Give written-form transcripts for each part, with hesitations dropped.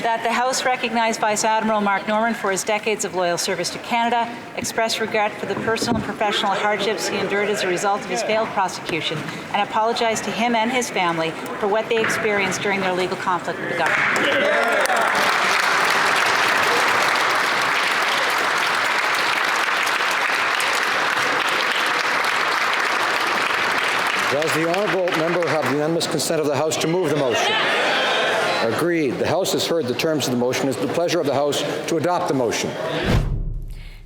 That the House recognize Vice-Admiral Mark Norman for his decades of loyal service to Canada, express regret for the personal and professional hardships he endured as a result of his failed prosecution, and apologize to him and his family for what they experienced during their legal conflict with the government. Does the honourable member have the unanimous consent of the House to move the motion? Agreed. The House has heard the terms of the motion. It is the pleasure of the House to adopt the motion.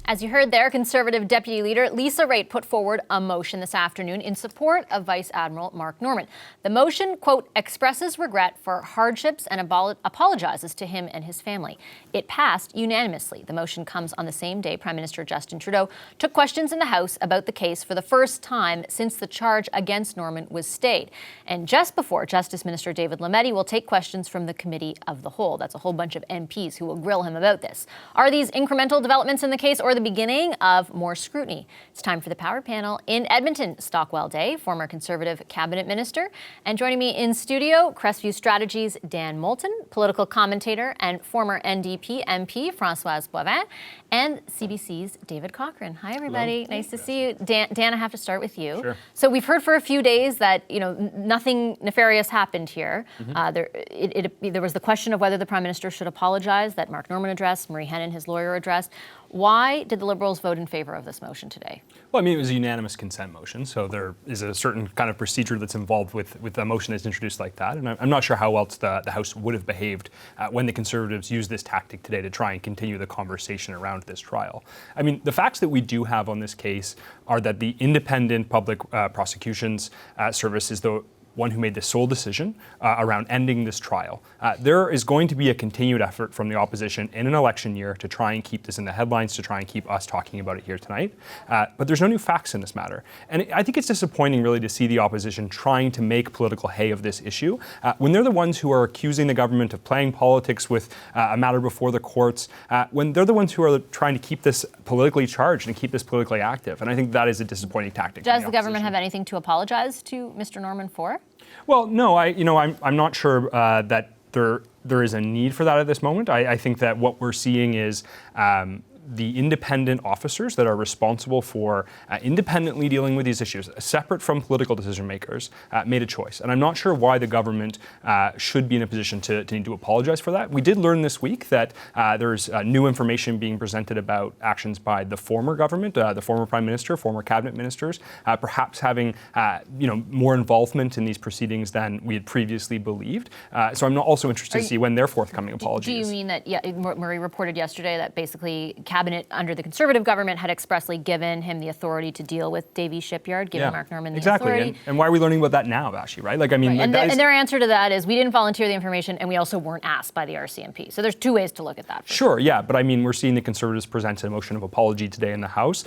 As you heard there, Conservative Deputy Leader Lisa Raitt put forward a motion this afternoon in support of Vice-Admiral Mark Norman. The motion, quote, expresses regret for hardships and apologizes to him and his family. It passed unanimously. The motion comes on the same day Prime Minister Justin Trudeau took questions in the House about the case for the first time since the charge against Norman was stayed. And just before, Justice Minister David Lametti will take questions from the Committee of the Whole. That's a whole bunch of MPs who will grill him about this. Are these incremental developments in the case or the beginning of more scrutiny? It's time for the Power Panel in Edmonton. Stockwell Day, former Conservative Cabinet Minister. And joining me in studio, Crestview Strategies' Dan Moulton, political commentator and former NDP MP Françoise Boivin, and CBC's David Cochrane. Hi, everybody. Hello. Nice to see you. Dan, I have to start with you. Sure. So we've heard for a few days that, nothing nefarious happened here. There was the question of whether the Prime Minister should apologize that Mark Norman addressed, Marie Henein, his lawyer, addressed. Why did the Liberals vote in favor of this motion today? Well, it was a unanimous consent motion, so there is a certain kind of procedure that's involved with a motion that's introduced like that. And I'm not sure how else the House would have behaved when the Conservatives used this tactic today to try and continue the conversation around this trial. The facts that we do have on this case are that the Independent Public Prosecutions Service is the one who made the sole decision around ending this trial. There is going to be a continued effort from the opposition in an election year to try and keep this in the headlines, to try and keep us talking about it here tonight. But there's no new facts in this matter. And I think it's disappointing, really, to see the opposition trying to make political hay of this issue when they're the ones who are accusing the government of playing politics with a matter before the courts, when they're the ones who are trying to keep this politically charged and keep this politically active. And I think that is a disappointing tactic. Does the government have anything to apologize to Mr. Norman for? Well, no, I'm not sure that there is a need for that at this moment. I think that what we're seeing is the independent officers that are responsible for independently dealing with these issues, separate from political decision makers, made a choice. And I'm not sure why the government should be in a position to need to apologize for that. We did learn this week that there's new information being presented about actions by the former government, the former Prime Minister, former cabinet ministers, perhaps having more involvement in these proceedings than we had previously believed. So I'm also interested to see when their forthcoming apologies. Do you mean that, Murray reported yesterday that basically Cabinet under the Conservative government had expressly given him the authority to deal with Davie Shipyard, giving Mark Norman the authority. And why are we learning about that now, Vashi, right? And their answer to that is we didn't volunteer the information and we also weren't asked by the RCMP. So there's two ways to look at that. Sure, yeah, but we're seeing the Conservatives present a motion of apology today in the House.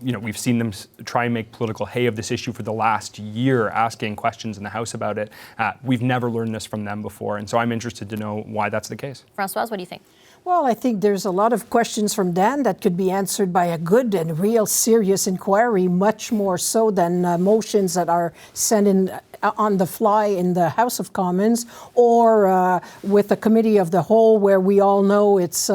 We've seen them try and make political hay of this issue for the last year, asking questions in the House about it. We've never learned this from them before, and so I'm interested to know why that's the case. Françoise, what do you think? Well, I think there's a lot of questions from Dan that could be answered by a good and real serious inquiry, much more so than motions that are sent in on the fly in the House of Commons or with a Committee of the Whole, where we all know it's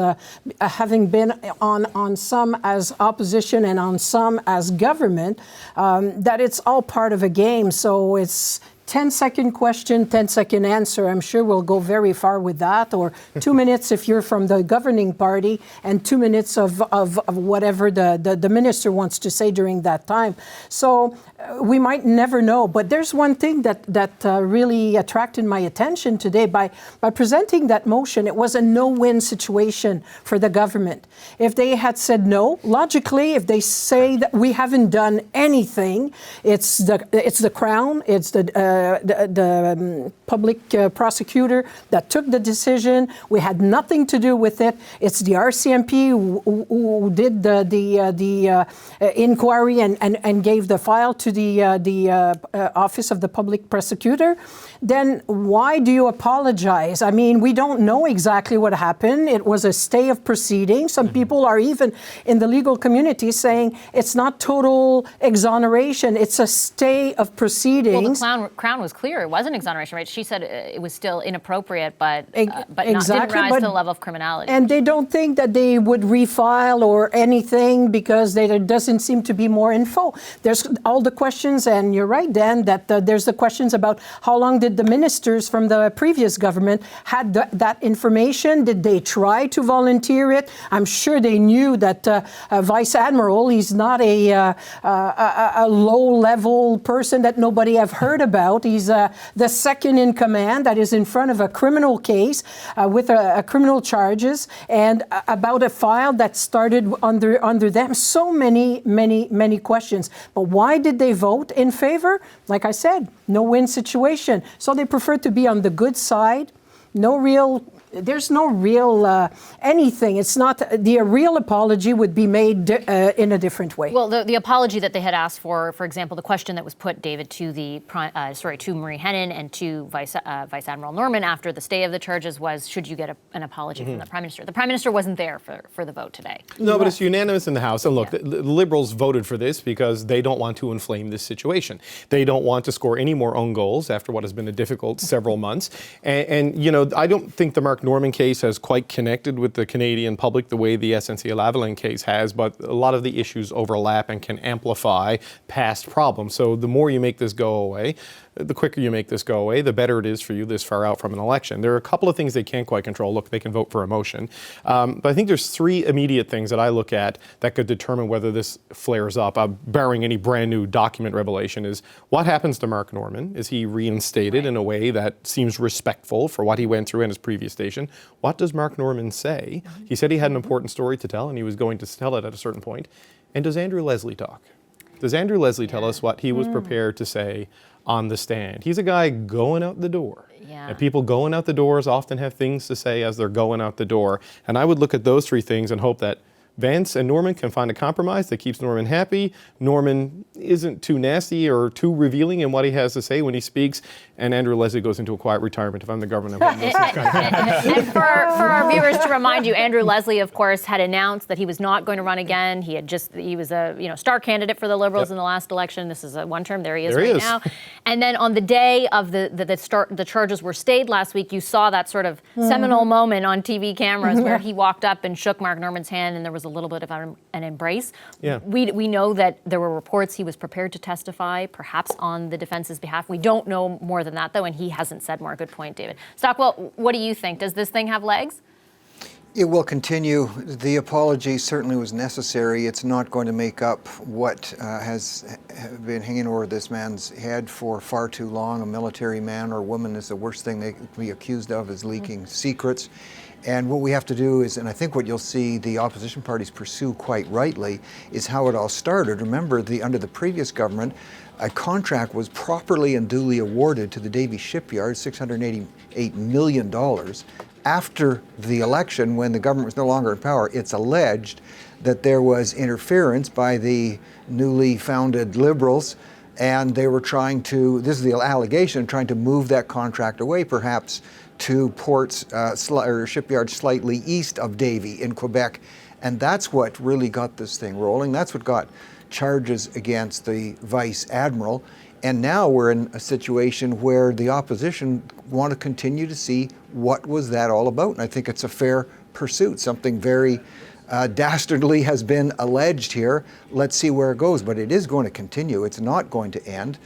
having been on some as opposition and on some as government, that it's all part of a game. So it's 10-second question, 10-second answer. I'm sure we'll go very far with that. Or 2 minutes if you're from the governing party, and 2 minutes of whatever the minister wants to say during that time. So we might never know. But there's one thing that really attracted my attention today. By presenting that motion, it was a no-win situation for the government. If they had said no, logically, if they say that we haven't done anything, it's the Crown, it's the public prosecutor that took the decision. We had nothing to do with it. It's the RCMP who did the inquiry and gave the file to the Office of the Public Prosecutor. Then why do you apologize? We don't know exactly what happened. It was a stay of proceedings. Some people are even in the legal community saying it's not total exoneration. It's a stay of proceedings. Well, the Crown was clear. It wasn't exoneration, right? She said it was still inappropriate, but didn't rise to the level of criminality. And they don't think that they would refile or anything because there doesn't seem to be more info. There's all the questions, and you're right, Dan, that there's the questions about how long did the ministers from the previous government had that information? Did they try to volunteer it? I'm sure they knew that Vice-Admiral, he's not a low-level person that nobody have heard about. He's the second in command that is in front of a criminal case with criminal charges and about a file that started under them. So many questions. But why did they vote in favor? Like I said, no-win situation. So they prefer to be on the good side. There's no real anything. It's not, the real apology would be made in a different way. Well, the apology that they had asked for example, the question that was put, David, to to Marie Henein and to Vice-Admiral Norman after the stay of the charges was, should you get an apology from the Prime Minister? The Prime Minister wasn't there for the vote today. No, but it's unanimous in the House. And look, the Liberals voted for this because they don't want to inflame this situation. They don't want to score any more own goals after what has been a difficult several months. And I don't think the Mark Norman case has quite connected with the Canadian public the way the SNC-Lavalin case has, but a lot of the issues overlap and can amplify past problems. So the more you make this go away, the quicker you make this go away, the better it is for you this far out from an election. There are a couple of things they can't quite control. Look, they can vote for a motion. But I think there's three immediate things that I look at that could determine whether this flares up, barring any brand new document revelation, is what happens to Mark Norman? Is he reinstated in a way that seems respectful for what he went through in his previous station? What does Mark Norman say? He said he had an important story to tell and he was going to tell it at a certain point. And does Andrew Leslie talk? Does Andrew Leslie tell us what he was prepared to say on the stand? He's a guy going out the door. Yeah. And people going out the doors often have things to say as they're going out the door. And I would look at those three things and hope that Vance and Norman can find a compromise that keeps Norman happy. Norman isn't too nasty or too revealing in what he has to say when he speaks. And Andrew Leslie goes into a quiet retirement if I'm the governor. And for our viewers to remind you, Andrew Leslie, of course, had announced that he was not going to run again. He was a star candidate for the Liberals in the last election. This is a one term. There he is now. And then on the day of the charges were stayed last week, you saw that sort of seminal moment on TV cameras where he walked up and shook Mark Norman's hand, and there was a little bit of an embrace. Yeah. We know that there were reports he was prepared to testify, perhaps on the defense's behalf. We don't know more than that, though, and he hasn't said more. Good point, David. Stockwell, what do you think? Does this thing have legs? It will continue. The apology certainly was necessary. It's not going to make up what has been hanging over this man's head for far too long. A military man or woman is the worst thing they can be accused of, is leaking secrets. And what we have to do is, and I think what you'll see the opposition parties pursue quite rightly, is how it all started. Remember, under the previous government, a contract was properly and duly awarded to the Davie Shipyard, $688 million. After the election, when the government was no longer in power, it's alleged that there was interference by the newly founded Liberals, and they were trying to, this is the allegation, trying to move that contract away, perhaps to ports or shipyards slightly east of Davie in Quebec. And that's what really got this thing rolling. That's what got charges against the Vice-Admiral. And now we're in a situation where the opposition want to continue to see what was that all about. And I think it's a fair pursuit. Something very dastardly has been alleged here. Let's see where it goes. But it is going to continue. It's not going to end.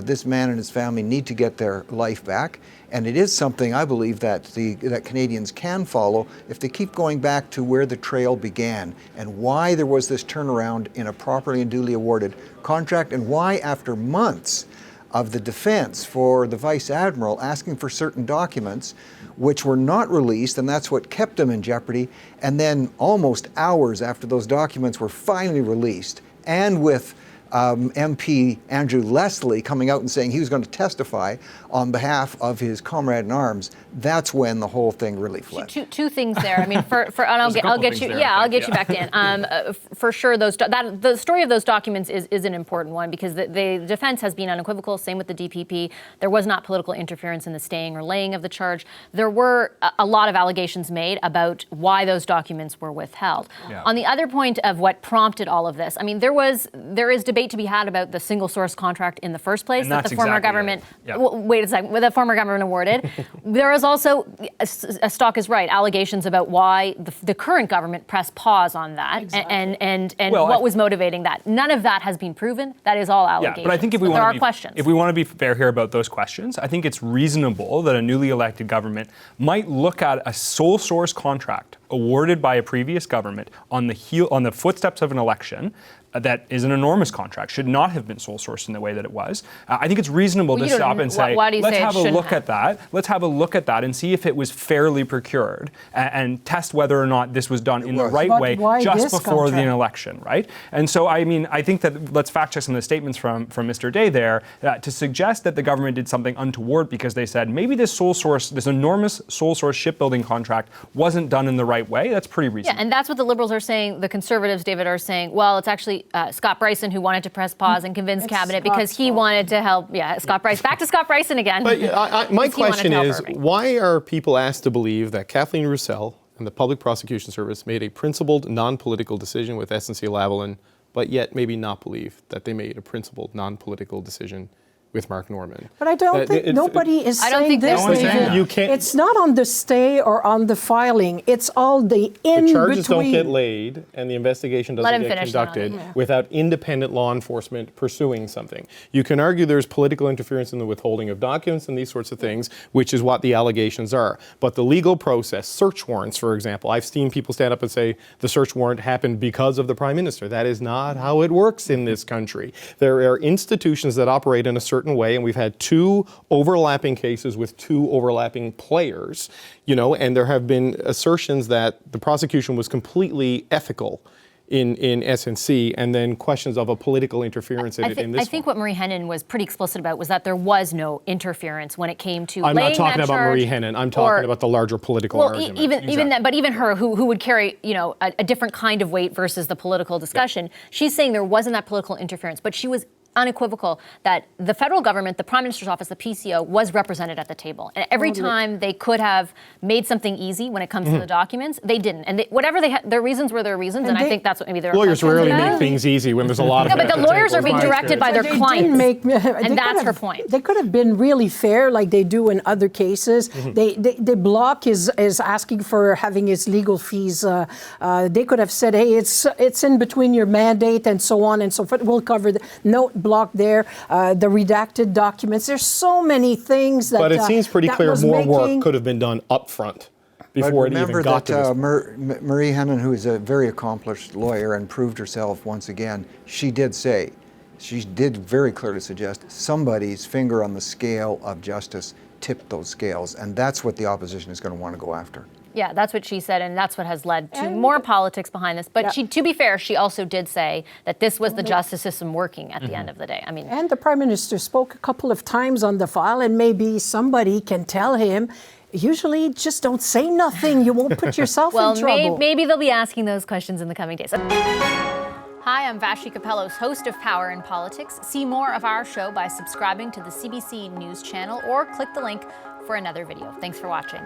This man and his family need to get their life back. And it is something I believe that that Canadians can follow if they keep going back to where the trail began and why there was this turnaround in a properly and duly awarded contract, and why after months of the defense for the Vice-Admiral asking for certain documents which were not released, and that's what kept them in jeopardy, and then almost hours after those documents were finally released, and with MP Andrew Leslie coming out and saying he was going to testify on behalf of his comrade in arms, that's when the whole thing really flipped. Two things there. I mean, I'll get you back, Dan. For sure, the story of those documents is an important one, because the defense has been unequivocal. Same with the DPP. There was not political interference in the staying or laying of the charge. There were a lot of allegations made about why those documents were withheld. Yeah. On the other point of what prompted all of this, I mean, there is debate debate to be had about the single source contract in the first place And that that's the former exactly government, it. Yeah. wait a second, the former government awarded. There is also, Stock is right, allegations about why the current government pressed pause on that and Well, what was motivating that. None of that has been proven. That is all allegations. Yeah, but I think if we there want are to be, questions. if we want to be fair here about those questions, I think it's reasonable that a newly elected government might look at a sole source contract awarded by a previous government on the footsteps of an election that is an enormous contract, should not have been sole sourced in the way that it was. I think it's reasonable to stop and say, why do you let's say it have a shouldn't look at that. Let's have a look at that and see if it was fairly procured and test whether or not this was done in the right But way why just this before the contract? election, right? And so, I mean, I think that let's fact check some of the statements from Mr. Day there to suggest that the government did something untoward because they said maybe this enormous sole source shipbuilding contract wasn't done in the right way. That's pretty reasonable. Yeah, and that's what the Liberals are saying. The Conservatives, David, are saying, well, it's actually Scott Bryson who wanted to press pause and convince Cabinet because he wanted to help. Yeah, Scott Bryson. Back to Scott Bryson again. But my Because he wanted question to help is, Irving. why are people asked to believe that Kathleen Roussel and the Public Prosecution Service made a principled, non-political decision with SNC-Lavalin, but yet maybe not believe that they made a principled, non-political decision with Mark Norman? But I don't think nobody is I don't saying think this. no one's saying David. that. You can't- It's not on the stay or on the filing. It's all the in The charges between. don't get laid, and the investigation Let doesn't him get finish, conducted Melanie. without independent law enforcement pursuing something. You can argue there's political interference in the withholding of documents and these sorts of things, which is what the allegations are. But the legal process, search warrants, for example, I've seen people stand up and say the search warrant happened because of the Prime Minister. That is not how it works in this country. There are institutions that operate in a certain way, and we've had two overlapping cases with two overlapping players, and there have been assertions that the prosecution was completely ethical in SNC, and then questions of a political interference in this I think what Marie Henein was pretty explicit about was that there was no interference when it came to I'm laying not talking that about charge Marie Henein. I'm talking about the larger political argument. Even that, but even her, who would carry a different kind of weight versus the political discussion. She's saying there wasn't that political interference, but she was unequivocal that the federal government, the Prime Minister's office, the PCO, was represented at the table. And every time they could have made something easy when it comes to the documents, they didn't. And whatever they had, their reasons were their reasons, and I think that's what maybe their Lawyers questions rarely about. make things easy when there's a lot of. No, but the lawyers are being directed by their They clients. didn't make- And they that's could her have- point. They could have been really fair, like they do in other cases. They Block is asking for having his legal fees. They could have said, "Hey, it's in between your mandate and so on and so forth. We'll cover the note Block there, the redacted documents. There's so many things that." But it seems pretty that clear was more making- work could have been done up front before it remember even got that to this. Marie Henein, who is a very accomplished lawyer and proved herself once again, she did very clearly suggest somebody's finger on the scale of justice tipped those scales, and that's what the opposition is going to want to go after. Yeah, that's what she said, and that's what has led to more politics behind this. But to be fair, she also did say that this was the justice system working at the end of the day. I mean, And the Prime Minister spoke a couple of times on the file, and maybe somebody can tell him, usually just don't say nothing. You won't put yourself in trouble. maybe they'll be asking those questions in the coming days. Hi, I'm Vashi Kapellos, host of Power in Politics. See more of our show by subscribing to the CBC News channel or click the link for another video. Thanks for watching.